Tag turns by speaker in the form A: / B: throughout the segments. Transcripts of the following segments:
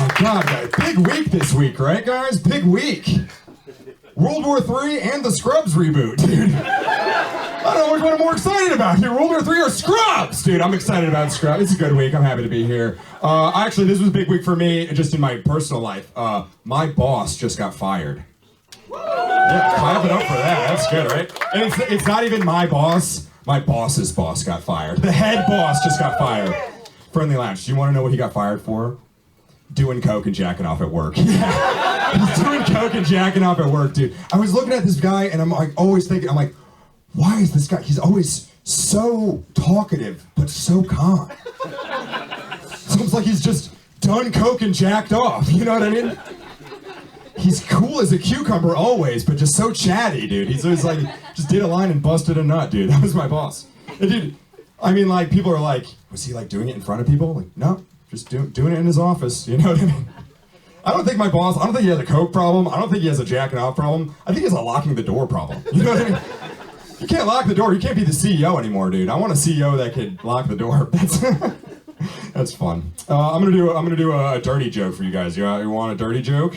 A: my God, guys. Big week this week, right, guys? Big week. World War III and the Scrubs reboot, dude. I don't know which one I'm more excited about here, World War III or Scrubs! Dude, I'm excited about Scrubs. It's a good week. I'm happy to be here. Actually, this was a big week for me, just in my personal life. My boss just got fired. Yeah, clap it up for that. That's good, right? And it's not even my boss. My boss's boss got fired. The head boss just got fired. Friendly Lounge, do you want to know what he got fired for? Doing coke and jacking off at work. Yeah. He's doing coke and jacking off at work, dude. I was looking at this guy and I'm like always thinking, I'm like, why is this guy, he's always so talkative, but so calm. It's almost like he's just done coke and jacked off, you know what I mean? He's cool as a cucumber always, but just so chatty, dude. He's always like, just did a line and busted a nut, dude. That was my boss. And dude, I mean, like, people are like, was he like doing it in front of people? Like, no, just doing it in his office, you know what I mean? I don't think my boss, I don't think he has a coke problem. I don't think he has a jacking off problem. I think he has a locking the door problem. You know what I mean? You can't lock the door. You can't be the CEO anymore, dude. I want a CEO that could lock the door. That's fun. I'm gonna do a dirty joke for you guys. You want a dirty joke?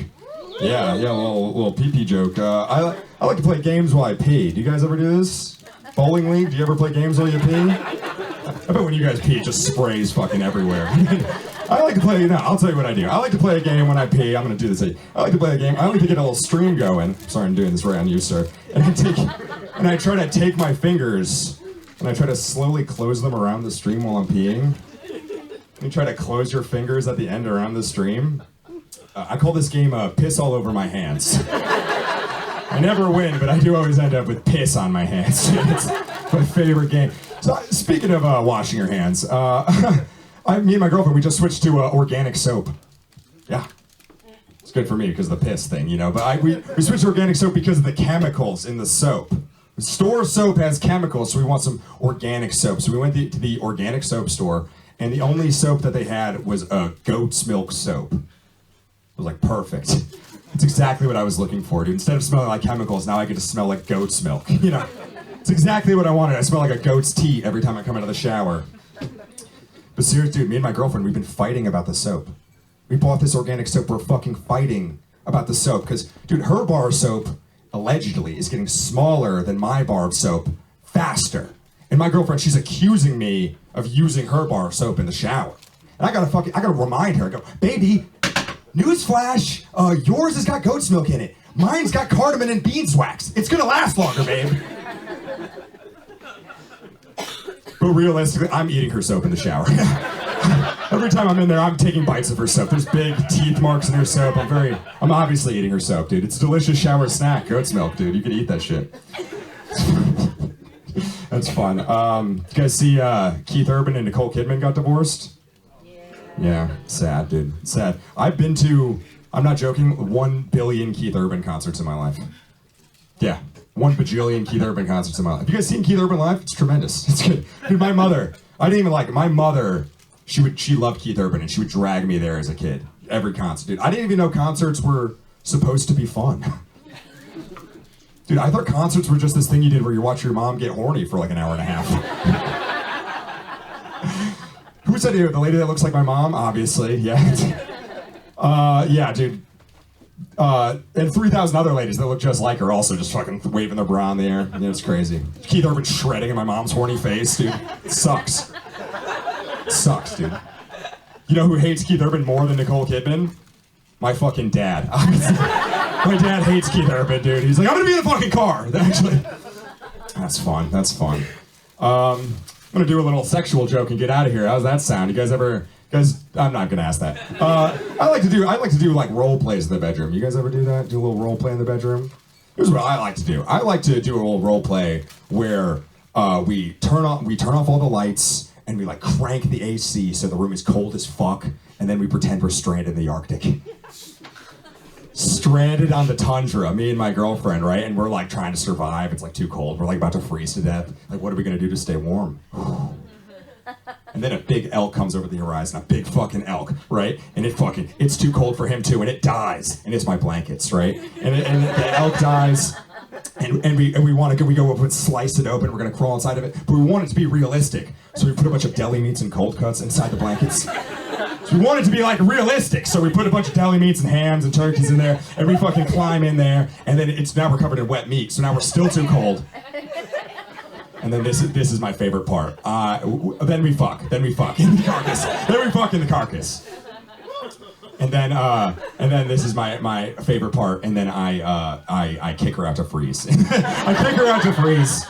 A: Yeah, a little pee-pee joke. I like to play games while I pee. Do you guys ever do this? Bowling league? Do you ever play games while you pee? I bet when you guys pee, it just sprays fucking everywhere. I like to play, I'll tell you what I do. I like to play a game when I pee. I'm going to do this. I like to play a game. I like to get a little stream going. Sorry, I'm doing this right on you, sir. And I try to take my fingers, and I try to slowly close them around the stream while I'm peeing. You try to close your fingers at the end around the stream. I call this game piss all over my hands. I never win, but I do always end up with piss on my hands. It's my favorite game. So speaking of washing your hands, me and my girlfriend, we just switched to organic soap. Yeah. It's good for me because of the piss thing, you know. But we switched to organic soap because of the chemicals in the soap. Store soap has chemicals, so we want some organic soap. So we went to the organic soap store, and the only soap that they had was a goat's milk soap. It was like perfect. It's exactly what I was looking for, dude. Instead of smelling like chemicals, now I get to smell like goat's milk. You know, it's exactly what I wanted. I smell like a goat's teat every time I come out of the shower. But seriously, dude, me and my girlfriend, we've been fighting about the soap. We bought this organic soap, we're fucking fighting about the soap. Because, dude, her bar of soap, allegedly, is getting smaller than my bar of soap faster. And my girlfriend, she's accusing me of using her bar of soap in the shower. And I gotta remind her, I go, baby, newsflash, yours has got goat's milk in it. Mine's got cardamom and beeswax. It's gonna last longer, babe. But realistically, I'm eating her soap in the shower. Every time I'm in there, I'm taking bites of her soap. There's big teeth marks in her soap. I'm obviously eating her soap, dude. It's a delicious shower snack, goat's milk, dude. You can eat that shit. That's fun. You guys see Keith Urban and Nicole Kidman got divorced? Yeah, sad, dude. Sad. I've been to, I'm not joking, 1 billion Keith Urban concerts in my life. Yeah, 1 bajillion Keith Urban concerts in my life. Have you guys seen Keith Urban live? It's tremendous. It's good. Dude, my mother, I didn't even like it. My mother, she loved Keith Urban, and she would drag me there as a kid. Every concert, dude. I didn't even know concerts were supposed to be fun. Dude, I thought concerts were just this thing you did where you watch your mom get horny for like an hour and a half. Who said it? The lady that looks like my mom? Obviously, yeah. Yeah, dude. And 3,000 other ladies that look just like her also just fucking waving their bra in the air. Yeah, it's crazy. Keith Urban shredding in my mom's horny face, dude. It sucks. It sucks, dude. You know who hates Keith Urban more than Nicole Kidman? My fucking dad. My dad hates Keith Urban, dude. He's like, I'm gonna be in the fucking car. Actually, that's fun. That's fun. I'm gonna do a little sexual joke and get out of here. How's that sound? You guys, I'm not gonna ask that. I like to do like role plays in the bedroom. You guys ever do that? Do a little role play in the bedroom? Here's what I like to do. I like to do a little role play where we turn off all the lights and we like crank the AC so the room is cold as fuck, and then we pretend we're stranded in the Arctic. Stranded on the tundra, me and my girlfriend, right? And we're like trying to survive. It's like too cold. We're like about to freeze to death. Like, what are we gonna do to stay warm? And then a big elk comes over the horizon, a big fucking elk, right? And it's too cold for him too, and it dies. And it's my blankets, right? And the elk dies, and we want to go up and slice it open. We're gonna crawl inside of it, but we want it to be realistic. So we put a bunch of deli meats and cold cuts inside the blankets. So we want it to be like realistic. So we put a bunch of deli meats and hams and turkeys in there, and we fucking climb in there, and then now we're covered in wet meat. So now we're still too cold. And then this is my favorite part. Then we fuck in the carcass. Then we fuck in the carcass. And then this is my favorite part. And then I kick her out to freeze. I kick her out to freeze.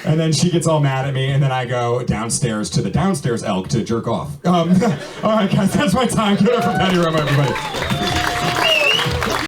A: And then she gets all mad at me, and then I go downstairs to the downstairs elk to jerk off. All right, guys, that's my time. Give it up for Patty Roma, everybody.